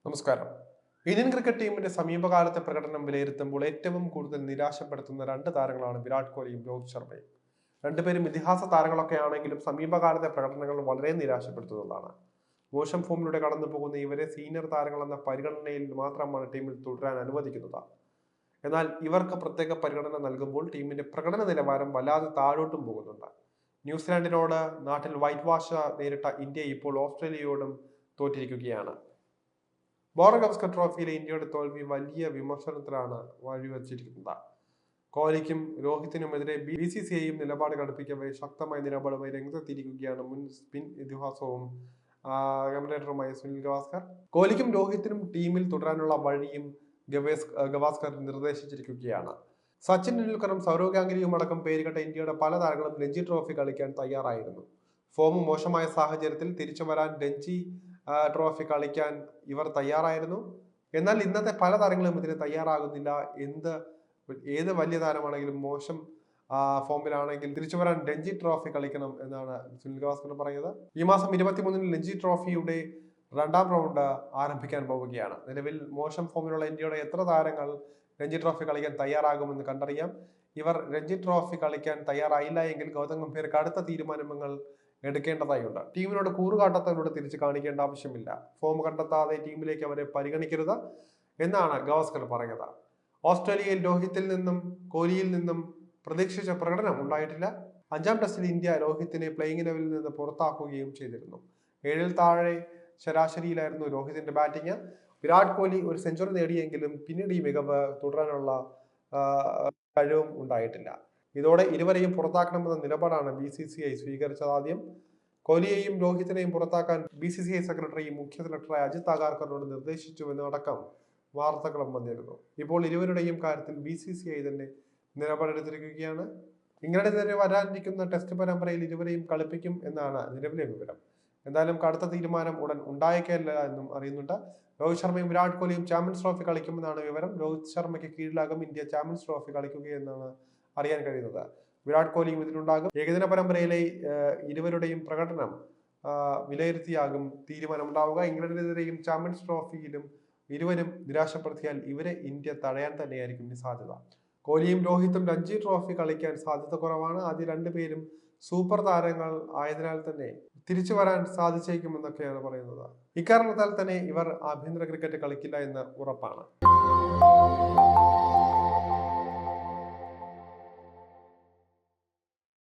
നമസ്കാരം. Indian cricket ടീമിന്റെ സമീപകാലത്തെ പ്രകടനം വിലയിരുത്തുമ്പോൾ ഏറ്റവും കൂടുതൽ നിരാശപ്പെടുത്തുന്ന രണ്ട് താരങ്ങളാണ് വിരാട് കോഹ്ലിയും രോഹിത് ശർമ്മയും. രണ്ടുപേരും ഇതിഹാസ താരങ്ങളൊക്കെ ആണെങ്കിലും സമീപകാലത്തെ പ്രകടനങ്ങൾ വളരെ നിരാശപ്പെടുത്തുന്നതാണ്. മോശം ഫോമിലൂടെ കടന്നു പോകുന്ന ഇവരെ സീനിയർ താരങ്ങൾ എന്ന പരിഗണനയിൽ മാത്രമാണ് ടീമിൽ തുടരാൻ അനുവദിക്കുന്നത്. എന്നാൽ ഇവർക്ക് പ്രത്യേക പരിഗണന നൽകുമ്പോൾ ടീമിന്റെ പ്രകടന നിലവാരം വല്ലാതെ താഴോട്ടും പോകുന്നുണ്ട്. ന്യൂസിലാൻഡിനോട് നാട്ടിൽ വൈറ്റ് വാഷ് നേരിട്ട ഇന്ത്യ ഇപ്പോൾ ഓസ്ട്രേലിയയോടും തോറ്റിരിക്കുകയാണ്. ബോറൻ ഗവാസ്കർ ട്രോഫിയിലെ ഇന്ത്യയുടെ തോൽവി വലിയ വിമർശനത്തിലാണ് വഴിവെച്ചിരിക്കുന്നത്. കോഹ്ലിക്കും രോഹിത്തിനുമെതിരെ BCCIയും നിലപാട് കടുപ്പിക്കവേ ശക്തമായ നിലപാടുമായി രംഗത്തെത്തിയിരിക്കുകയാണ് മുൻ സ്പിൻ ഇതിഹാസവും കമന്റേറ്ററുമായ സുനിൽ ഗവാസ്കർ. കോഹ്ലിക്കും രോഹിത്തിനും ടീമിൽ തുടരാനുള്ള വഴിയും ഗവാസ്കർ നിർദ്ദേശിച്ചിരിക്കുകയാണ്. സച്ചിൻ ടെണ്ടുൽക്കറും സൗരവ് ഗാംഗുലിയും അടക്കം പേരുകെട്ട ഇന്ത്യയുടെ പല താരങ്ങളും രഞ്ജി ട്രോഫി കളിക്കാൻ തയ്യാറായിരുന്നു. ഫോം മോശമായ സാഹചര്യത്തിൽ തിരിച്ചു വരാൻ രഞ്ജി ട്രോഫി കളിക്കാൻ ഇവർ തയ്യാറായിരുന്നു. എന്നാൽ ഇന്നത്തെ പല താരങ്ങളും ഇതിന് തയ്യാറാകുന്നില്ല. ഏത് വലിയ താരമാണെങ്കിലും മോശം ഫോമിലാണെങ്കിൽ തിരിച്ചു വരാൻ രഞ്ജി ട്രോഫി കളിക്കണം എന്നാണ് സുനിൽ ഗവാസ്കർ പറയുന്നത്. ഈ മാസം 23-ന് രഞ്ജി ട്രോഫിയുടെ രണ്ടാം റൗണ്ട് ആരംഭിക്കാൻ പോവുകയാണ്. നിലവിൽ മോശം ഫോമിലുള്ള ഇന്ത്യയുടെ എത്ര താരങ്ങൾ രഞ്ജി ട്രോഫി കളിക്കാൻ തയ്യാറാകുമെന്ന് കണ്ടറിയാം. ഇവർ രഞ്ജി ട്രോഫി കളിക്കാൻ തയ്യാറായില്ല എങ്കിൽ ഗൗതം ഗംഭീർക്ക് അടുത്ത തീരുമാനങ്ങൾ എടുക്കേണ്ടതായുണ്ട്. ടീമിനോട് കൂറുകാട്ടത്തിനോട് തിരിച്ചു കാണിക്കേണ്ട ആവശ്യമില്ല. ഫോം കണ്ടെത്താതെ ടീമിലേക്ക് അവരെ പരിഗണിക്കരുത് എന്നാണ് ഗവാസ്കർ പറയുന്നത്. ഓസ്ട്രേലിയയിൽ രോഹിത്തിൽ നിന്നും കോഹ്ലിയിൽ നിന്നും പ്രതീക്ഷിച്ച പ്രകടനം ഉണ്ടായിട്ടില്ല. 5ാം ടെസ്റ്റിൽ ഇന്ത്യ രോഹിത്തിനെ പ്ലേയിങ് ലെവലിൽ നിന്ന് പുറത്താക്കുകയും ചെയ്തിരുന്നു. 7-ൽ താഴെ ശരാശരിയിലായിരുന്നു രോഹിത്തിന്റെ ബാറ്റിംഗ്. വിരാട് കോഹ്ലി ഒരു സെഞ്ചുറി നേടിയെങ്കിലും പിന്നീട് ഈ മികവ് തുടരാനുള്ള കഴിവും ഉണ്ടായിട്ടില്ല. ഇതോടെ ഇരുവരെയും പുറത്താക്കണമെന്ന നിലപാടാണ് BCCI സ്വീകരിച്ചത്. ആദ്യം കോഹ്ലിയെയും രോഹിത്തിനെയും പുറത്താക്കാൻ BCCI സെക്രട്ടറി മുഖ്യ സെലക്ടറായ അജിത് അഗാർക്കറിനോട് നിർദ്ദേശിച്ചുവെന്ന് അടക്കം വാർത്തകളും വന്നിരുന്നു. ഇപ്പോൾ ഇരുവരുടെയും കാര്യത്തിൽ BCCI തന്നെ നിലപാടെടുത്തിരിക്കുകയാണ്. ഇംഗ്ലണ്ടിനെതിരെ വരാനിരിക്കുന്ന ടെസ്റ്റ് പരമ്പരയിൽ ഇരുവരെയും കളിപ്പിക്കും എന്നാണ് നിലവിലെ വിവരം. എന്തായാലും കടുത്ത തീരുമാനം ഉടൻ ഉണ്ടായേക്കില്ല എന്നും അറിയുന്നുണ്ട്. രോഹിത് ശർമ്മയും വിരാട് കോഹ്ലിയും ചാമ്പ്യൻസ് ട്രോഫി കളിക്കുമെന്നാണ് വിവരം. രോഹിത് ശർമ്മയ്ക്ക് കീഴിലാകും ഇന്ത്യ ചാമ്പ്യൻസ് ട്രോഫി കളിക്കുകയെന്നാണ് അറിയാൻ കഴിയുന്നത്. വിരാട് കോഹ്ലിയും ഇതിലുണ്ടാകും. ഏകദിന പരമ്പരയിലെ ഇരുവരുടെയും പ്രകടനം വിലയിരുത്തിയാകും തീരുമാനമുണ്ടാവുക. ഇംഗ്ലണ്ടിനെതിരെയും ചാമ്പ്യൻസ് ട്രോഫിയിലും ഇരുവരും നിരാശപ്പെടുത്തിയാൽ ഇവരെ ഇന്ത്യ തടയാൻ തന്നെയായിരിക്കും സാധ്യത. കോഹ്ലിയും രോഹിത്തും രഞ്ജി ട്രോഫി കളിക്കാൻ സാധ്യത കുറവാണ്. ആദ്യ രണ്ടുപേരും സൂപ്പർ താരങ്ങൾ ആയതിനാൽ തന്നെ തിരിച്ചു വരാൻ സാധിച്ചേക്കുമെന്നൊക്കെയാണ് പറയുന്നത്. ഇക്കാരണത്താൽ തന്നെ ഇവർ ആഭ്യന്തര ക്രിക്കറ്റ് കളിക്കില്ല എന്ന് ഉറപ്പാണ്.